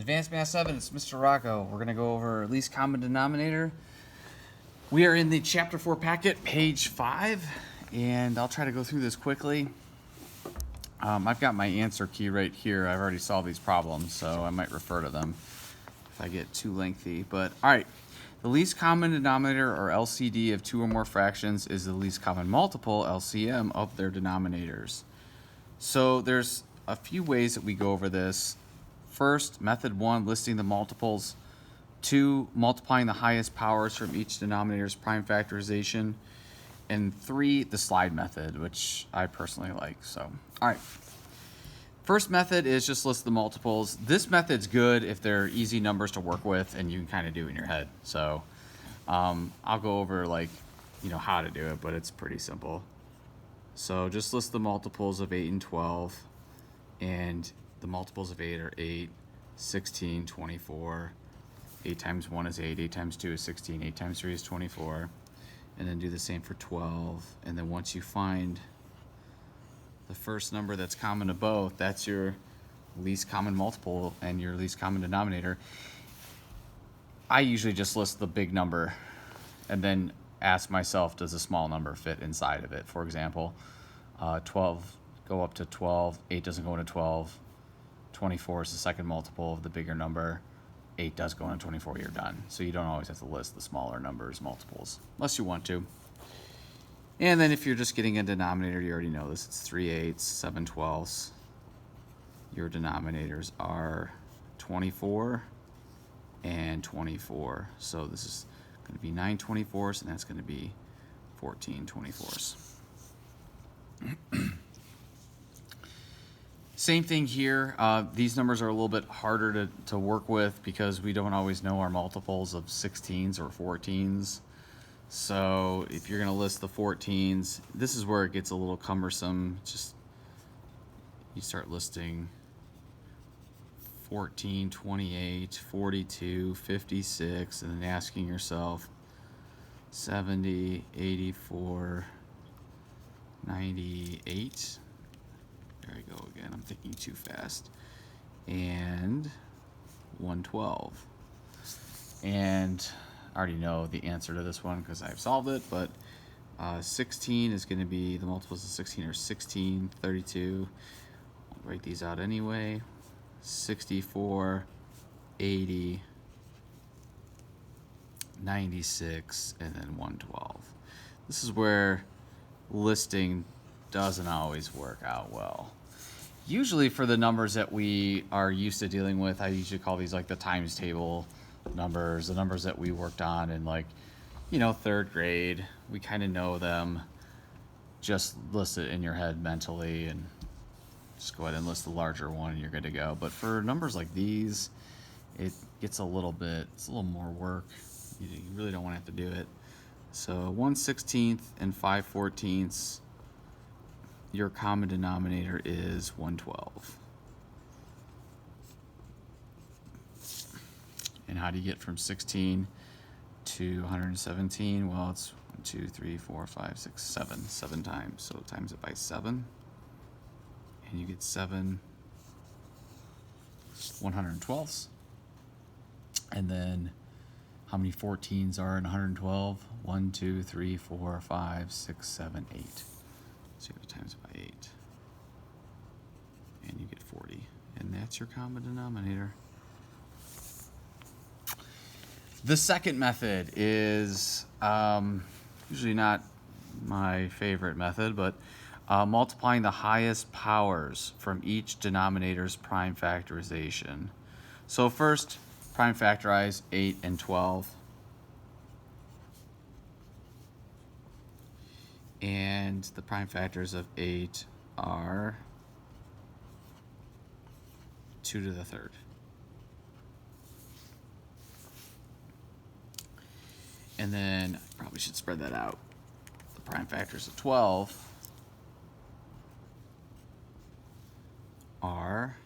Advanced Math 7, it's Mr. Rocco. We're going to go over least common denominator. We are in the Chapter 4 packet, page 5, and I'll try to go through this quickly. I've got my answer key right here. I've already solved these problems, so I might refer to them if I get too lengthy. But, all right, the least common denominator, or LCD, of two or more fractions is the least common multiple, LCM, of their denominators. So there's a few ways that we go over this. First, method 1, listing the multiples. 2, multiplying the highest powers from each denominator's prime factorization. And 3, the slide method, which I personally like. So, all right. First method is just list the multiples. This method's good if they're easy numbers to work with and you can kind of do it in your head. So I'll go over how to do it, but it's pretty simple. So just list the multiples of 8 and 12, and the multiples of 8 are 8, 16, 24. 8 times 1 is 8, 8 times 2 is 16, 8 times 3 is 24. And then do the same for 12. And then once you find the first number that's common to both, that's your least common multiple and your least common denominator. I usually just list the big number and then ask myself, does a small number fit inside of it? For example, 12 go up to 12, 8 doesn't go into 12, 24 is the second multiple of the bigger number, 8 does go into 24, you're done. So you don't always have to list the smaller numbers, multiples, unless you want to. And then if you're just getting a denominator, you already know this, it's 3 eighths, 7 twelfths. Your denominators are 24 and 24. So this is going to be 9 24ths, and that's going to be 14 24ths. Same thing here. These numbers are a little bit harder to work with because we don't always know our multiples of 16s or 14s. So if you're going to list the 14s, this is where it gets a little cumbersome. Just you start listing 14, 28, 42, 56, and then asking yourself 70, 84, 98. There I go again. I'm thinking too fast. And 112. And I already know the answer to this one because I've solved it, but 16 is going to be, the multiples of 16 are 16, 32. I'll write these out anyway. 64, 80, 96, and then 112. This is where listing doesn't always work out well. Usually for the numbers that we are used to dealing with, I usually call these like the times table numbers, the numbers that we worked on in third grade. We kind of know them. Just list it in your head mentally and just go ahead and list the larger one and you're good to go. But for numbers like these, it gets it's a little more work. You really don't want to have to do it. So 1/16 and 5/14, your common denominator is 112. And how do you get from 16 to 117? Well, it's 1, 2, 3, 4, 5, 6, 7. 7 times. So times it by 7. And you get 7 112ths. And then how many 14s are in 112? 1, 2, 3, 4, 5, 6, 7, 8. So you have to times it by 8. And you get 40. And that's your common denominator. The second method is usually not my favorite method, but multiplying the highest powers from each denominator's prime factorization. So first, prime factorize 8 and 12. And the prime factors of 8 are 2 to the third. And then I probably should spread that out. The prime factors of 12 are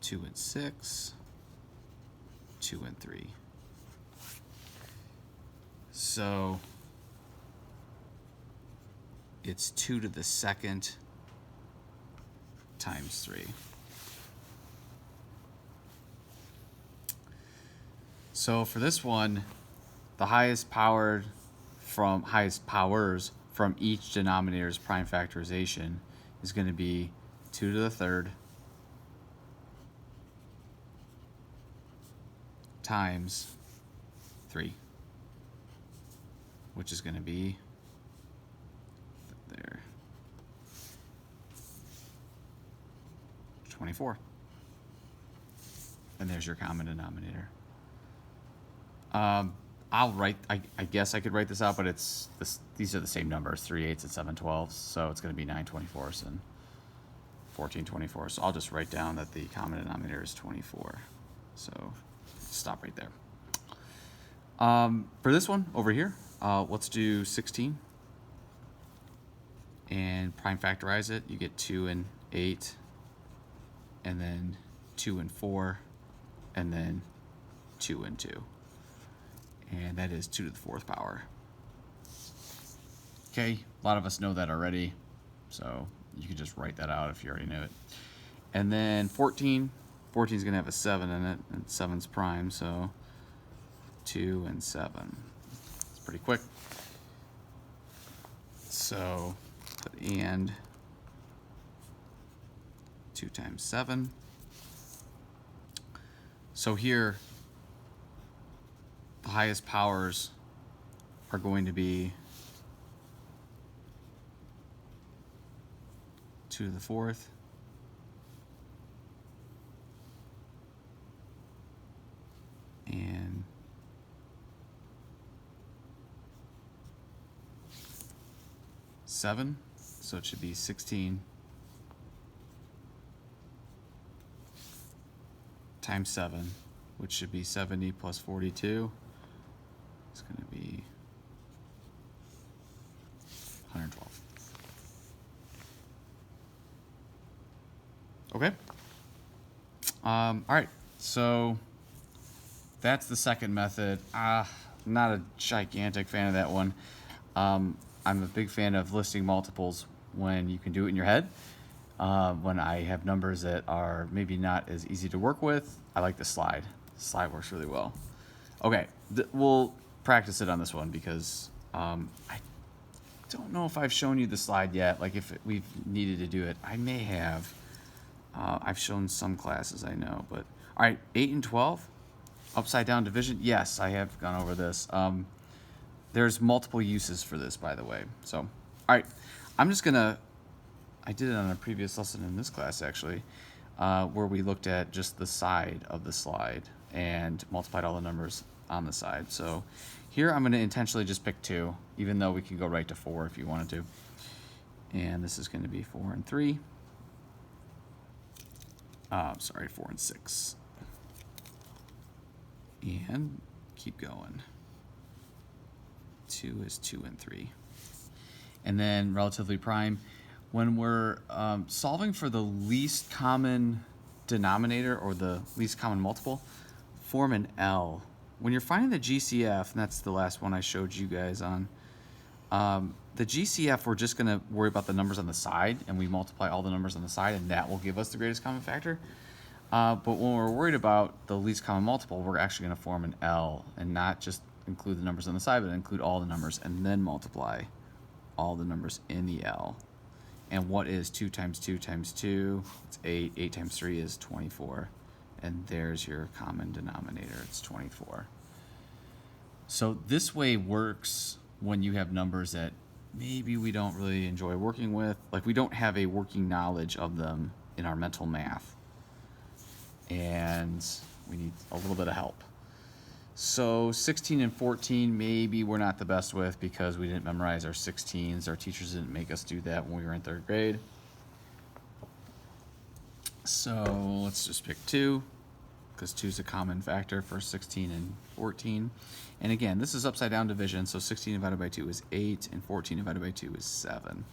2 and 6, 2 and 3. So it's 2 to the second times 3. So for this one, the highest powers from each denominator's prime factorization is going to be 2 to the third times 3, which is going to be there 24. And there's your common denominator. I guess I could write this out, but these are the same numbers, 3 8s and 7 12s, so it's going to be 9 24s and 14 24s. So I'll just write down that the common denominator is 24. So stop right there. For this one over here, let's do 16 and prime factorize it. You get 2 and 8, and then 2 and 4, and then 2 and 2. And that is 2 to the 4th power. Okay, a lot of us know that already, so you can just write that out if you already know it. And then 14 is going to have a 7 in it, and 7's prime, so 2 and 7. It's pretty quick. So, and 2 times 7. So here, the highest powers are going to be 2 to the 4th, and 7, so it should be 16 times 7, which should be 70 plus 42. It's going to be 112. Okay. All right. So that's the second method. Not a gigantic fan of that one. I'm a big fan of listing multiples when you can do it in your head. When I have numbers that are maybe not as easy to work with, I like the slide. The slide works really well. Okay, we'll practice it on this one because I don't know if I've shown you the slide yet. Like if we've needed to do it, I may have. I've shown some classes, I know, but all right, 8 and 12, upside down division. Yes, I have gone over this. There's multiple uses for this, by the way. So, all right, I'm just gonna. I did it on a previous lesson in this class actually, where we looked at just the side of the slide and multiplied all the numbers on the side. So here I'm going to intentionally just pick 2, even though we can go right to 4 if you wanted to. And this is going to be 4 and 3. 4 and 6. And keep going. 2 is 2 and 3. And then relatively prime. When we're solving for the least common denominator or the least common multiple, form an L. When you're finding the GCF, and that's the last one I showed you guys on, the GCF, we're just going to worry about the numbers on the side, and we multiply all the numbers on the side, and that will give us the greatest common factor. But when we're worried about the least common multiple, we're actually going to form an L, and not just include the numbers on the side, but include all the numbers, and then multiply all the numbers in the L. And what is 2 times 2 times 2? It's 8. 8 times 3 is 24. And there's your common denominator. It's 24. So this way works when you have numbers that maybe we don't really enjoy working with. Like we don't have a working knowledge of them in our mental math. And we need a little bit of help. So 16 and 14, maybe we're not the best with because we didn't memorize our 16s. Our teachers didn't make us do that when we were in 3rd grade. So let's just pick 2 because 2 is a common factor for 16 and 14. And again, this is upside down division, so 16 divided by 2 is 8, and 14 divided by 2 is 7.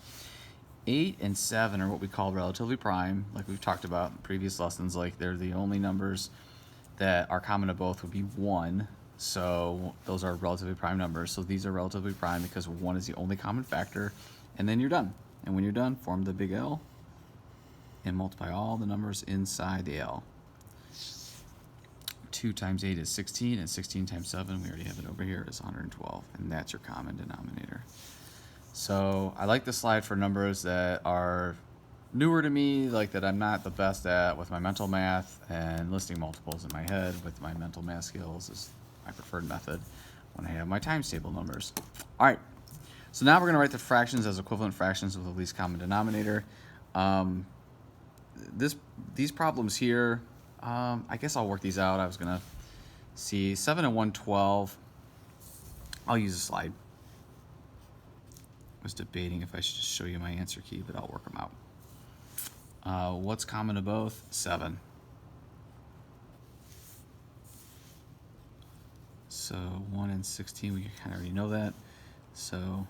8 and 7 are what we call relatively prime, like we've talked about in previous lessons. Like they're the only numbers that are common to both would be 1. So those are relatively prime numbers. So these are relatively prime because 1 is the only common factor, and then you're done. And when you're done, form the big L and multiply all the numbers inside the L. 2 times 8 is 16, and 16 times 7, we already have it over here, is 112, and that's your common denominator. So I like the slide for numbers that are newer to me, like that I'm not the best at with my mental math, and listing multiples in my head with my mental math skills is my preferred method when I have my times table numbers. All right, so now we're going to write the fractions as equivalent fractions with the least common denominator. These problems here, I guess I'll work these out. I was going to see 7 and 112. I'll use a slide. I was debating if I should just show you my answer key, but I'll work them out. What's common to both? 7. So 1 and 16, we kind of already know that. So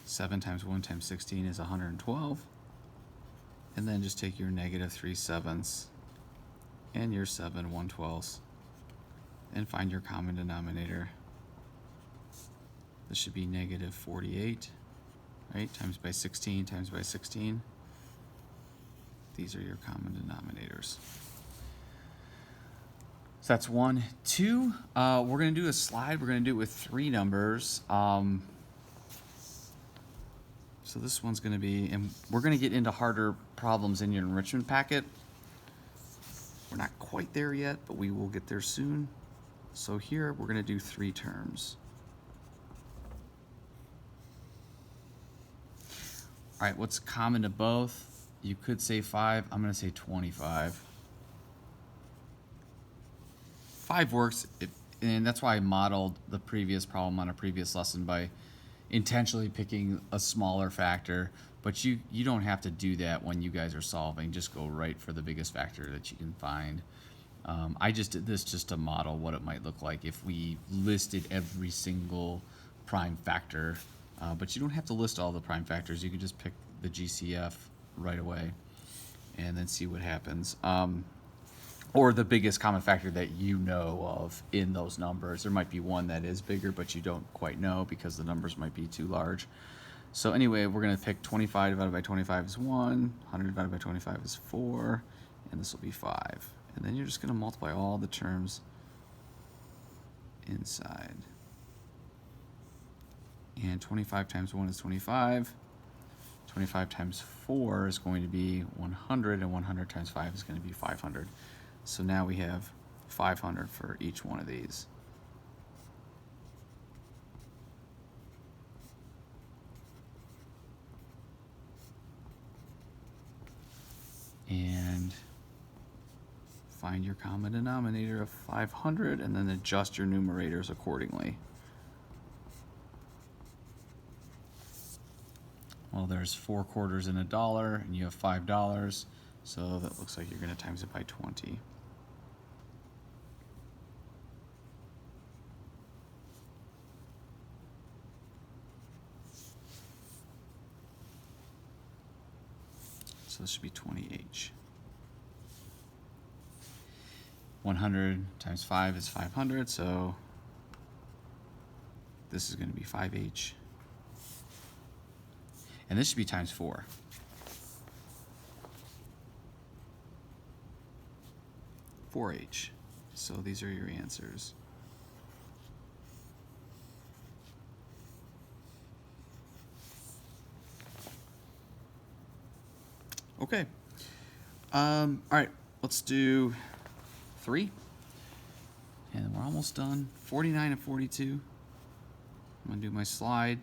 7 times 1 times 16 is 112. And then just take your negative 3/7 and your 7 1/12 and find your common denominator. This should be negative 48, right? Times by 16 times by 16. These are your common denominators. So that's 1, 2. We're going to do a slide. We're going to do it with 3 numbers. So this one's going to be, and we're going to get into harder problems in your enrichment packet. We're not quite there yet, but we will get there soon. So here we're going to do 3 terms. All right, what's common to both? You could say 5. I'm going to say 25. 5 works, and that's why I modeled the previous problem on a previous lesson by intentionally picking a smaller factor, but you don't have to do that when you guys are solving. Just go right for the biggest factor that you can find. I just did this just to model what it might look like if we listed every single prime factor, but you don't have to list all the prime factors. You can just pick the GCF right away and then see what happens. Or the biggest common factor that you know of in those numbers. There might be one that is bigger, but you don't quite know because the numbers might be too large. So anyway, we're going to pick 25 divided by 25 is 1, 100 divided by 25 is 4, and this will be 5. And then you're just going to multiply all the terms inside. And 25 times 1 is 25. 25 times 4 is going to be 100, and 100 times 5 is going to be 500. So now we have 500 for each one of these. And find your common denominator of 500 and then adjust your numerators accordingly. Well, there's 4 quarters in $1 and you have $5, so that looks like you're going to times it by 20. So this should be 20H. 100 times 5 is 500, so this is going to be 5H. And this should be times 4. 4H. So these are your answers. Okay. All right, let's do 3. And we're almost done. 49 and 42. I'm going to do my slide.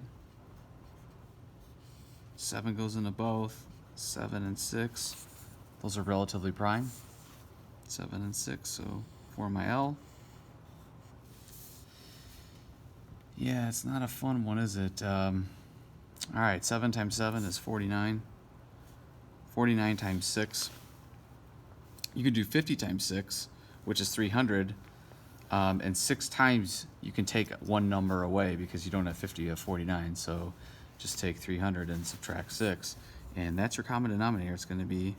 7 goes into both. 7 and 6. Those are relatively prime. 7 and 6, so for my L. Yeah, it's not a fun one, is it? All right, 7 times 7 is 49. 49 times 6. You could do 50 times 6, which is 300. And 6 times you can take one number away because you don't have 50, you have 49. So just take 300 and subtract 6. And that's your common denominator. It's going to be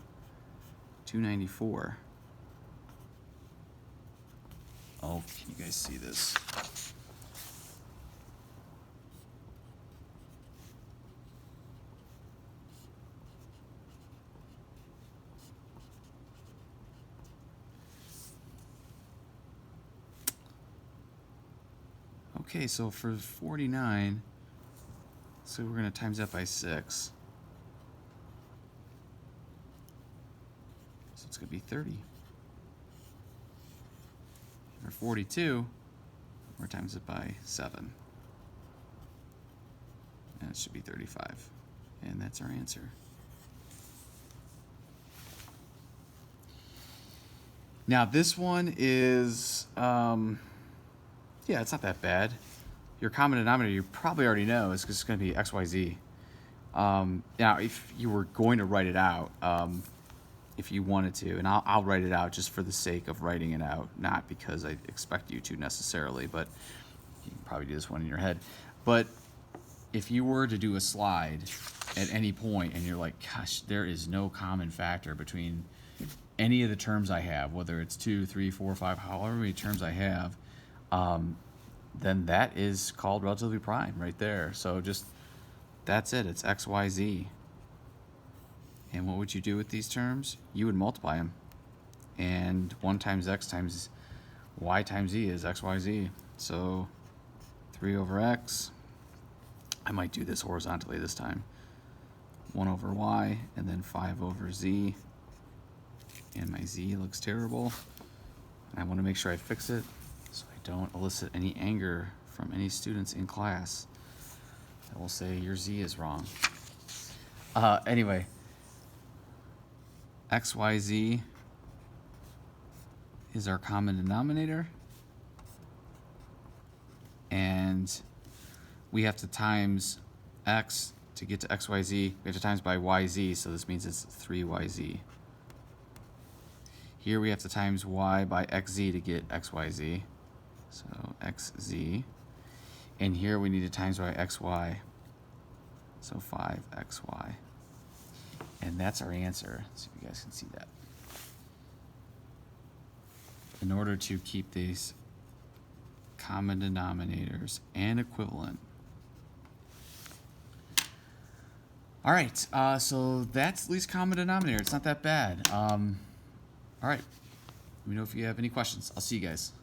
294. Oh, can you guys see this? Okay, so for 49, so we're going to times that by 6. So it's going to be 30. For 42, we're times it by 7. And it should be 35. And that's our answer. Now this one is, yeah, it's not that bad. Your common denominator you probably already know is it's going to be XYZ. Now, if you were going to write it out, if you wanted to, and I'll write it out just for the sake of writing it out, not because I expect you to necessarily, but you can probably do this one in your head. But if you were to do a slide at any point and you're like, gosh, there is no common factor between any of the terms I have, whether it's 2, 3, 4, 5, however many terms I have, then that is called relatively prime right there. So just, that's it. It's X, Y, Z. And what would you do with these terms? You would multiply them. And 1 times X times Y times Z is X, Y, Z. So 3 over X. I might do this horizontally this time. 1 over Y, and then 5 over Z. And my Z looks terrible. And I want to make sure I fix it so I don't elicit any anger from any students in class that will say your Z is wrong. Anyway, XYZ is our common denominator. And we have to times X to get to XYZ. We have to times by YZ, so this means it's 3YZ. Here we have to times Y by XZ to get XYZ. So XZ. And here we need to times by XY. So 5XY. And that's our answer. Let's see if you guys can see that. In order to keep these common denominators and equivalent. All right, so that's least common denominator. It's not that bad. All right, let me know if you have any questions. I'll see you guys.